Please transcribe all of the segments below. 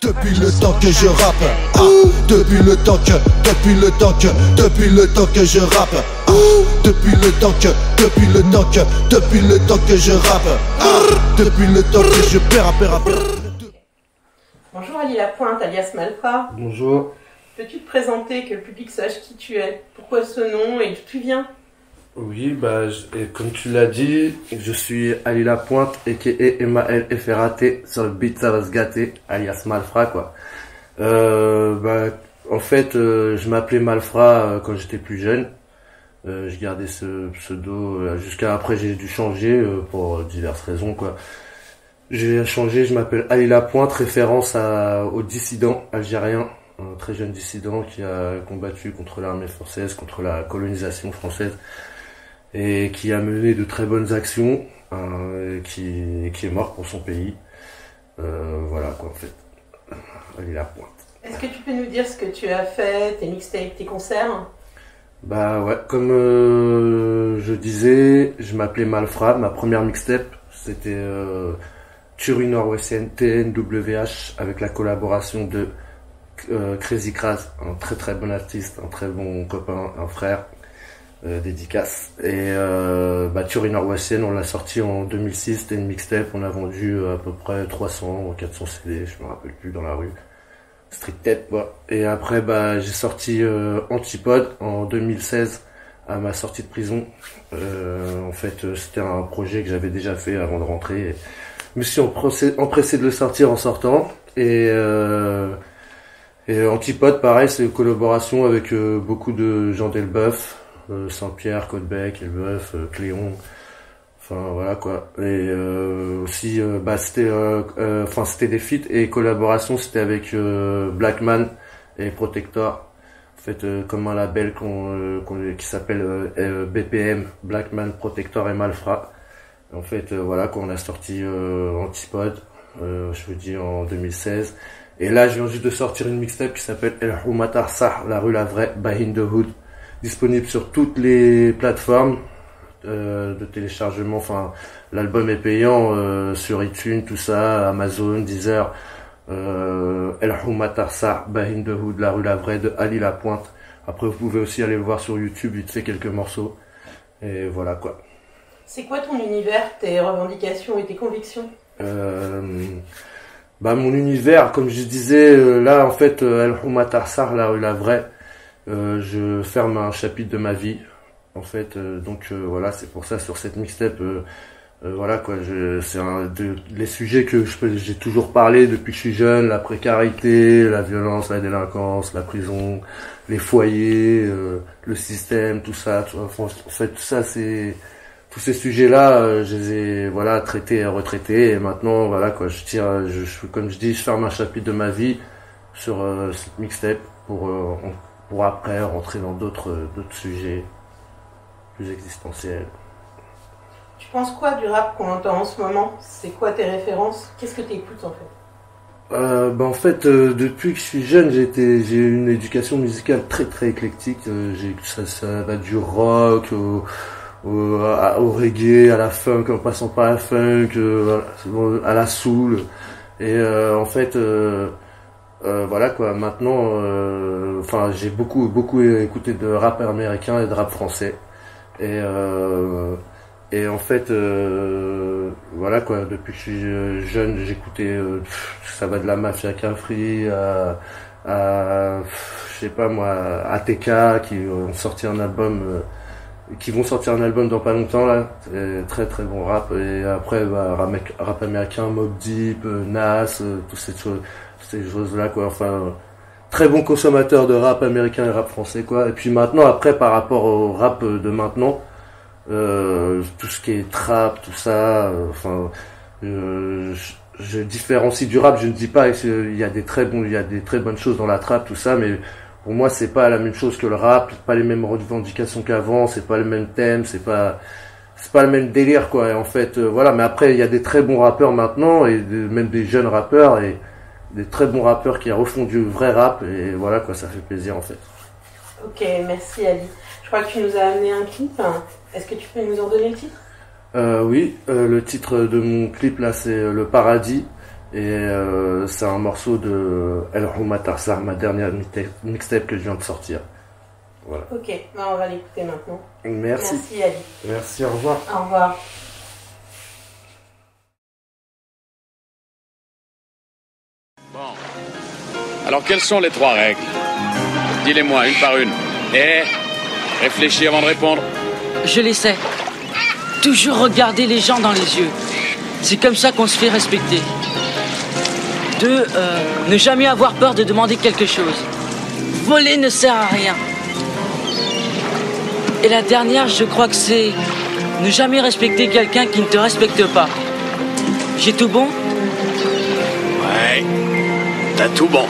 Depuis le temps que je rappe, depuis le temps que je rappe, depuis le temps que je rappe, depuis le temps que je rappe. Bonjour Ali Lapointe, alias Malfra. Bonjour. Peux-tu te présenter, que le public sache qui tu es? Pourquoi ce nom et d'où tu viens? Oui, et comme tu l'as dit, je suis Ali Lapointe, a.k.a. M-A-L-F-R-A-T, sur le beat ça va se gâter, alias Malfra, quoi. En fait, je m'appelais Malfra quand j'étais plus jeune. Je gardais ce pseudo jusqu'à après j'ai dû changer pour diverses raisons, quoi. J'ai changé, je m'appelle Ali Lapointe, référence au dissident algérien, un très jeune dissident qui a combattu contre l'armée française, contre la colonisation française, et qui a mené de très bonnes actions, qui est mort pour son pays. Voilà quoi en fait. Ali Lapointe. Est-ce que tu peux nous dire ce que tu as fait, tes mixtapes, tes concerts? Bah ouais, comme je disais, je m'appelais Malfra, ma première mixtape, c'était Tuerie Nord-Ouestienne TNWH avec la collaboration de Crazy Kraz, un très très bon artiste, un très bon copain, un frère, dédicace. Et Tuerie Nord-Ouestienne, on l'a sorti en 2006, c'était une mixtape, on a vendu à peu près 300 ou 400 CD, je me rappelle plus, dans la rue. Street Tête, quoi. Et après, j'ai sorti Antipode en 2016 à ma sortie de prison. En fait, c'était un projet que j'avais déjà fait avant de rentrer. Je me suis empressé de le sortir en sortant. Et Antipode, pareil, c'est une collaboration avec beaucoup de gens d'Elbeuf, Saint-Pierre, Caudebec, Elbeuf, Cléon. Enfin voilà quoi. Et aussi c'était des feats et collaborations, c'était avec Blackman et Protector. En fait comme un label qui s'appelle BPM, Blackman, Protector et Malfra. En fait voilà quoi, on a sorti Antipode, je vous dis en 2016. Et là je viens juste de sortir une mixtape qui s'appelle El Houmata Sah, la rue la vraie, by In The Hood, disponible sur toutes les plateformes de téléchargement. Enfin, l'album est payant sur iTunes, tout ça, Amazon, Deezer. El Houmata Sah, by In The Hood, la rue la vraie de Ali Lapointe. Après vous pouvez aussi aller le voir sur YouTube, vite fait quelques morceaux. Et voilà quoi. C'est quoi ton univers, tes revendications et tes convictions? Mon univers, comme je disais, là en fait, El Houmata Sah, la rue la vraie, je ferme un chapitre de ma vie. En fait, voilà, c'est pour ça sur cette mixtape, voilà quoi, c'est les sujets que j'ai toujours parlé depuis que je suis jeune, la précarité, la violence, la délinquance, la prison, les foyers, le système, tout ça. En fait, tout ça, tous ces sujets-là, je les ai voilà traités et retraités. Et maintenant, voilà quoi, comme je dis, je ferme un chapitre de ma vie sur cette mixtape pour après rentrer dans d'autres sujets plus existentiel. Tu penses quoi du rap qu'on entend en ce moment? C'est quoi tes références? Qu'est-ce que tu écoutes en fait? En fait, depuis que je suis jeune, j'ai une éducation musicale très très éclectique. Ça va du rock au reggae, à la funk, en passant par la funk, à la soul. Et en fait, voilà quoi. Maintenant, j'ai beaucoup écouté de rap américain et de rap français. Et en fait, voilà quoi, depuis que je suis jeune, j'écoutais, ça va de la Mafia Cafri à je sais pas moi, ATK qui vont sortir un album dans pas longtemps là, très très bon rap. Et après rap américain, Mobb Deep, Nas, toutes ces choses là quoi. Enfin, très bon consommateur de rap américain et rap français quoi. Et puis maintenant après par rapport au rap de maintenant, tout ce qui est trap, tout ça, je différencie du rap. Je ne dis pas qu'il y a des très bonnes choses dans la trap, tout ça, mais pour moi c'est pas la même chose que le rap, c'est pas les mêmes revendications qu'avant, c'est pas le même thème, c'est pas le même délire quoi. Et en fait voilà, mais après il y a des très bons rappeurs maintenant et même des jeunes rappeurs et des très bons rappeurs qui refont du vrai rap et voilà quoi, ça fait plaisir en fait. Ok, merci Ali. Je crois que tu nous as amené un clip. Est-ce que tu peux nous en donner le titre? Oui, le titre de mon clip là c'est Le Paradis. Et c'est un morceau de El Houma Tarsar, ma dernière mixtape que je viens de sortir. Voilà. Ok, ben on va l'écouter maintenant. Merci. Merci Ali. Merci, au revoir. Au revoir. Bon. Alors quelles sont les 3 règles? Dis-les-moi une par une. Et réfléchis avant de répondre. Je les sais. Toujours regarder les gens dans les yeux. C'est comme ça qu'on se fait respecter. 2, ne jamais avoir peur de demander quelque chose. Voler ne sert à rien. Et la dernière, je crois que c'est ne jamais respecter quelqu'un qui ne te respecte pas. J'ai tout bon? Ouais, t'as tout bon.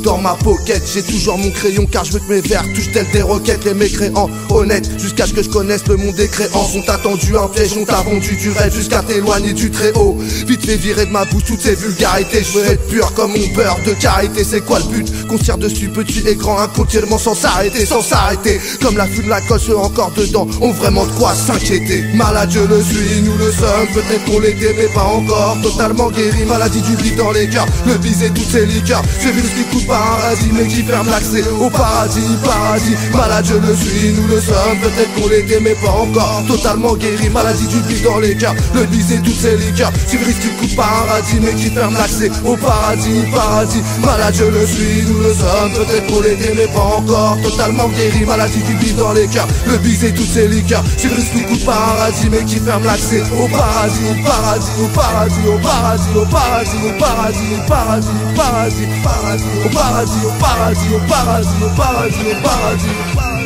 Dans ma pocket, j'ai toujours mon crayon car je veux que mes vers touchent tels des roquettes. Les mécréants honnêtes, jusqu'à ce que je connaisse le monde des créants, sont attendus un piège, on t'a vendu du rêve jusqu'à t'éloigner du très haut. Vite fait virer de ma bouche toutes ces vulgarités. Je veux être pur comme mon beurre de karité. C'est quoi le but? Qu'on tire dessus petit et grand, incontinemment sans s'arrêter, sans s'arrêter. Comme la fume de la coche encore dedans, ont vraiment de quoi s'inquiéter. Malade je le suis, nous le sommes, peut-être qu'on l'était mais pas encore. Totalement guéri, maladie du vide dans les cœurs, le bise et toutes ces liqueurs. Ce virus qui coûte paradis mais qui ferme l'accès au paradis, paradis. Malade je le suis, nous le sommes, peut-être qu'on l'était mais pas encore. Totalement guéri, maladie du vide dans les cœurs, le bise et toutes ces liqueurs. Ce virus qui coûte paradis mais qui ferme l'accès au paradis, paradis. Malade je le suis, nous le sommes, peut-être qu'on l'était mais pas encore. Totalement guéri, maladie du vide dans les cœurs, le bise et toutes ces liqueurs. Ce virus qui coûte paradis mais qui ferme l'accès au paradis, au paradis, au paradis, au paradis, au paradis, au paradis, au paradis, au paradis, paradis, au paradis, au paradis, au paradis, au paradis, au paradis.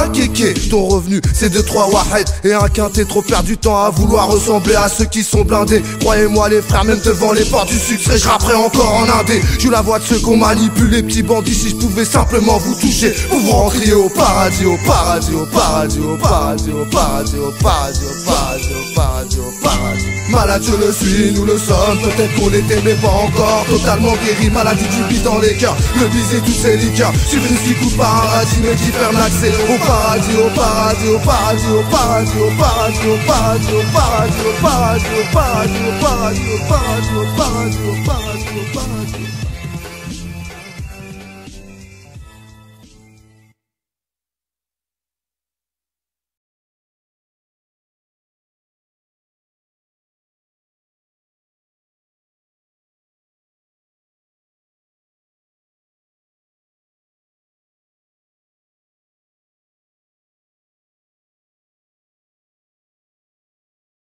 Un kéké, ton revenu c'est 2-3 wahed et un quintet, trop perdre du temps à vouloir ressembler à ceux qui sont blindés. Croyez-moi les frères, même devant les portes du succès, je rapperai encore en indé. Je la vois de ceux qu'on manipule, les petits bandits. Si je pouvais simplement vous toucher, pour vous rentrer au paradis, au paradis, au paradis, au paradis, au paradis, au paradis, au paradis, au paradis, au paradis. Malade je le suis, nous le sommes, peut-être qu'on l'était mais pas encore. Totalement guéri, maladie du bide dans les cœurs, le bise et toutes ces liqueurs. Suivre ce qui coûte paradis mais qui ferme l'accès au paradis, au paradis, au paradis, au paradis, au paradis, au paradis, au paradis, au paradis, au paradis, au paradis, au paradis, au paradis, au paradis, au paradis, au paradis.